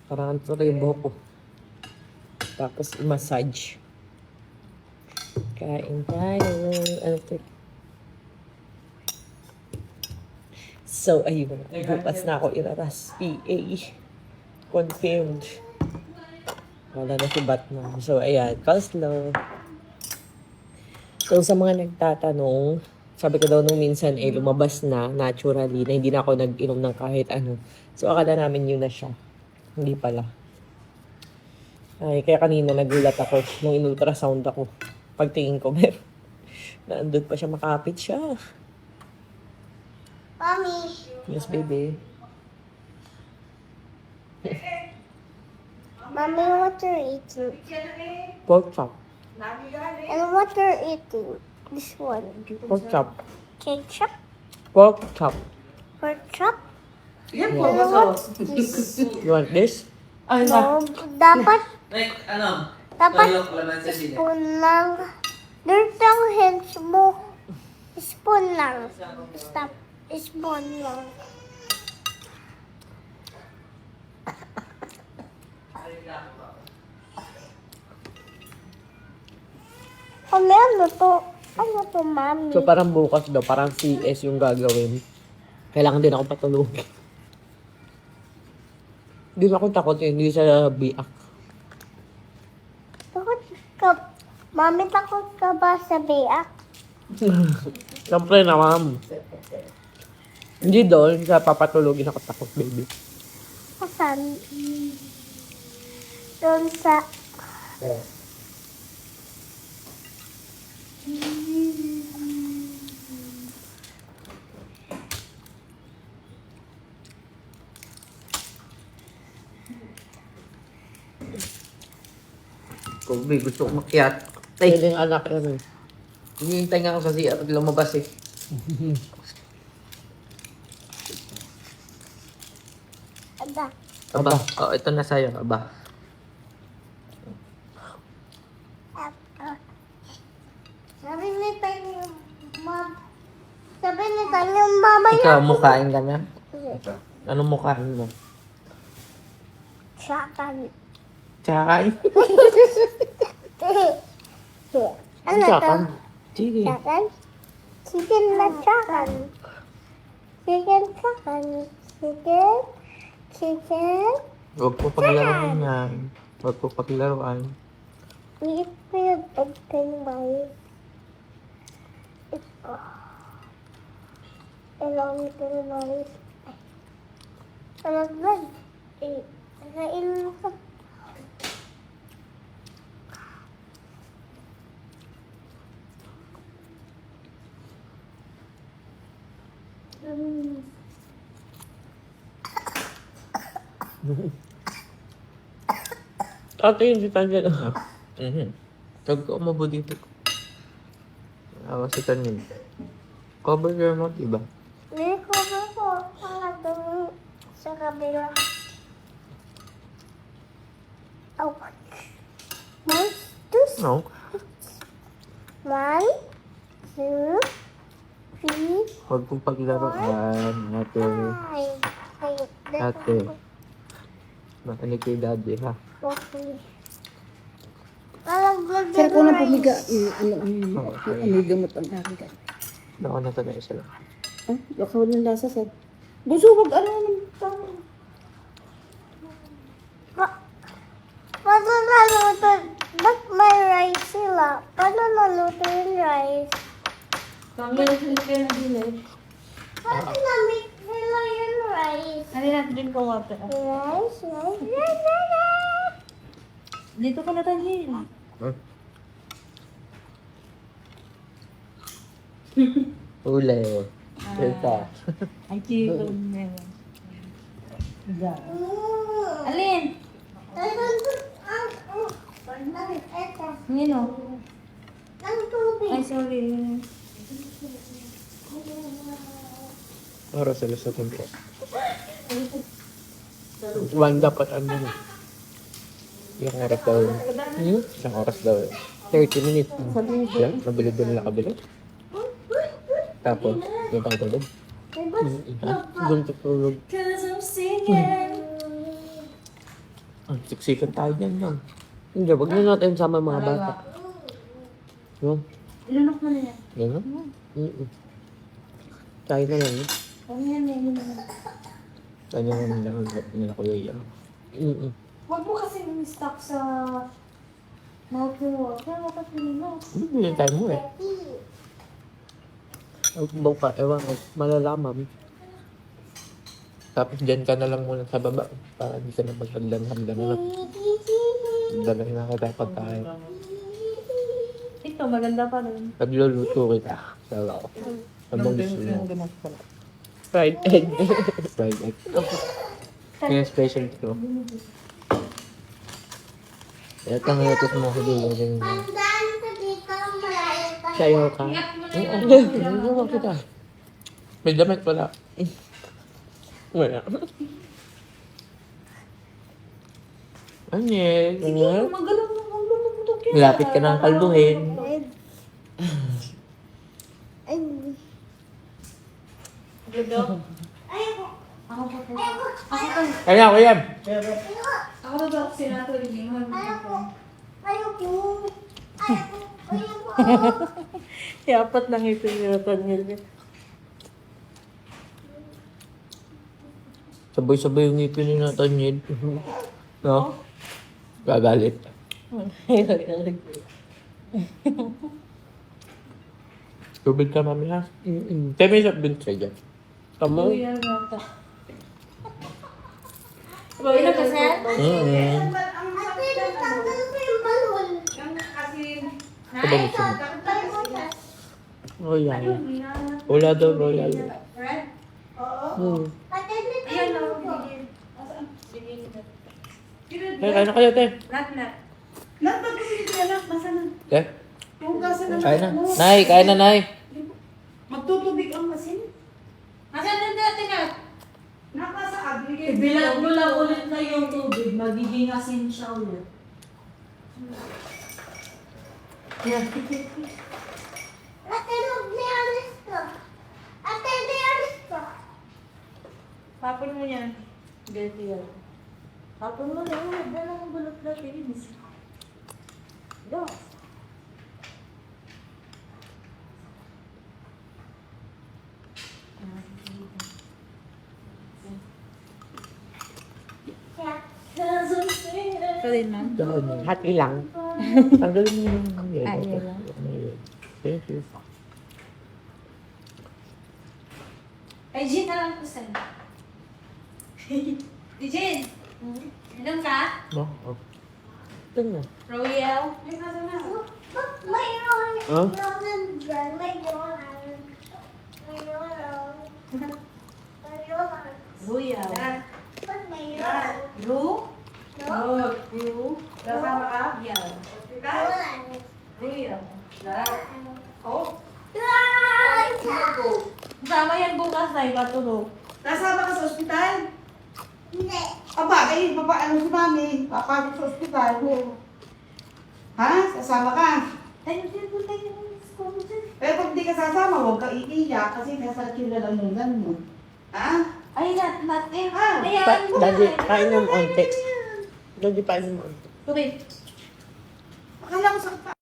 Parang ito yung buhok ko. Tapos i-massage. Kain tayo. Ano to? So, ayun. Bukas na ako iraras. PA. Confirmed. Wala na si Batman. So, ayan. Coleslaw. So, sa mga nagtatanong, sabi ko daw nung minsan, lumabas na naturally na hindi na ako nag-inom ng kahit ano. So, akala namin yun na siya. Hindi pala. Ay, kaya kanina nagulat ako nung in-ultrasound ako. Pagtingin ko, meron. Naandun pa siya, makapit siya. Mommy. Yes, baby. Mommy, what you're eating? Pork chop. And what you're eating? This one. Pork chop. Ketchup? Pork chop. Pork chop? You want this? No, dapat, Ano? dapat Tulog laman sa sila. spoon lang. Dirt ang hands mo. Spoon lang. Stop. Spoon lang. Mami, ano to? Ano to, Mami? So, parang bukas daw, parang CS yung gagawin. Kailangan din ako patulogin. Hindi ako takot hindi sa biak. Takot ka. Mami, takot ka ba sa biak? Siyempre naman. Hindi doon, sa papatulogin ako takot, baby. Kasan? Doon sa... Kung may gusto ko makiat. Ay, yung anak yan eh. Hinihintay nga ako sa CR at lumabas eh. Ada. Aba. Oh, ito na sa'yo. Aba. Sabi ni Tanya, Mom. Sabi ni Tanya, Mama Ikaw, yan. mukain ka na? Anong mukain mo? Shakan. Tsakain? Ano to? Sige. Shakan? Chicken na shakan. Chicken shakan. Chicken. Chicken. Huwag po paglaruan yan. Huwag po paglaruan. Eat ko yung egg kayo, Mami. Ito. Along ito na, Mami. Talaglag. Kain mo ka. Ate, hindi tayo na. Huwag ko umabo dito. Awas si Tanin. Cover your mouth, diba? May cover ko. Para doon sa kabila. Oh. One, two, No. one, two, three, Huwag pong paglaruan, ate. five. Ate. Makinig kay daddy, ha? Okay. Talaglag Sir, kung na na pumiga, rice. ano gamot ang akin ka? Baka na ito na isa lang. Ah, baka walang lasa, sir. Gusto, wag ano naman. Paano naluto? Ba't may rice sila? Paano naluto yung rice? Pangyan sila kayo na din eh. Paano na-mix sila yung rice? Ano natin din ko water. Rice, rice, rice, rice. Dito ka na tayo. Ule. Ito. Ay, chico. Alin? Ito. Nino? Ang tubig. Ay, sorry. Para sila sa tempo. One dapat ano na. Yung oras daw. Isang oras daw. 30 minutes. Yan, nabili doon na nakabili. Tapos, yung pang tulog. Doon tutulog. Cause I'm singing. Siksikan tayo dyan lang. Hindi, wag na natin sama mga bata. Yun. Ilunok mo na yan. Gano'n? Tayo na lang. Ano yan, ilunok mo. Tayo na lang nila Kuya Ian. Huwag mo kasi stock sa mouth mo. Kaya mapapili mo. Hindi tayo mo eh. Ang ka, ewan ko, malalaman. Tapos dyan ka na lang muna sa baba. Para hindi ka na magpaglanham-lan na. Dalahin na kita pagkain. Ito, maganda pa rin. Nagluluto kita. Sabi ko. Anong gusto mo? Fried egg. Fried egg. Kaya special ito. Ito ang lettuce mo ko din. Tandaan ko dito, malayo tayo. Sayaw ka. Oo, kita. May damit pala. Wala. Anyel. Magalang mo, Lapit ka ng kalduhin. Ay, Ako pa. Kaya, kuya. Ako na ba kasi nato yung ayoko. Ayoko. Ayoko. Ayoko. Apat lang ito yung Nathaniel niya. Sabay-sabay yung ngipin ni Nathaniel. No? Gagalit. Tubig ka, mami, ha? Kaya may sabin ka dyan. Kamu? Kuya nata. Ilan ka, sir? Ate, natanggal ko yung balon. Ito ba gusto mo? Balon. Royal. Wala daw, royal. Ate, natanggal ko. Kaya na kayo, te. Lahat ba kasi dito yan? Masa na? Te, Hugasan ng kaya na. Nay, kaya na, nay. Magtutubig ang masin. Nasaan na dati na? Nakasa agli. Ibilag mo lang ulit na yung tubig, magiging asin siya ulit. Ate, nialis ko. Ate, nialis ko. Tapon mo yan. Ganito yan. Tapon mo lang, huwag na lang bulot na tinis. Go. Tuloy na. Hati lang. Tanggalin mo yung yelo. Ah, yelo. Thank you. Ay, Jean na lang po sa'yo. Jean! Inom ka? No? Ito na. Royal? Ay, nasa na. But mayroon. Huh? Mayroon dyan. Mayroon. Mayroon. Mayroon. Royal. But mayroon. Ru? No? Ru? Kasama ka? Royal. Mayroon. Royal. Oh? Ay! Kasama yan bukas na ipatulog. Kasama ka sa ospital? Hindi. Aba, eh, papaano si mami? Papagod sa ospital. Ha? Sasama ka? Ay, hindi po tayo ng school dyan. Pero pag di ka sasama, huwag ka iiyak kasi nasa kilala mo ganun. Ha? Ay, not eh. Ah, Ayan, Daddy, kain ng onte. Daddy, pain mo onte. Tubig. Akala ko sa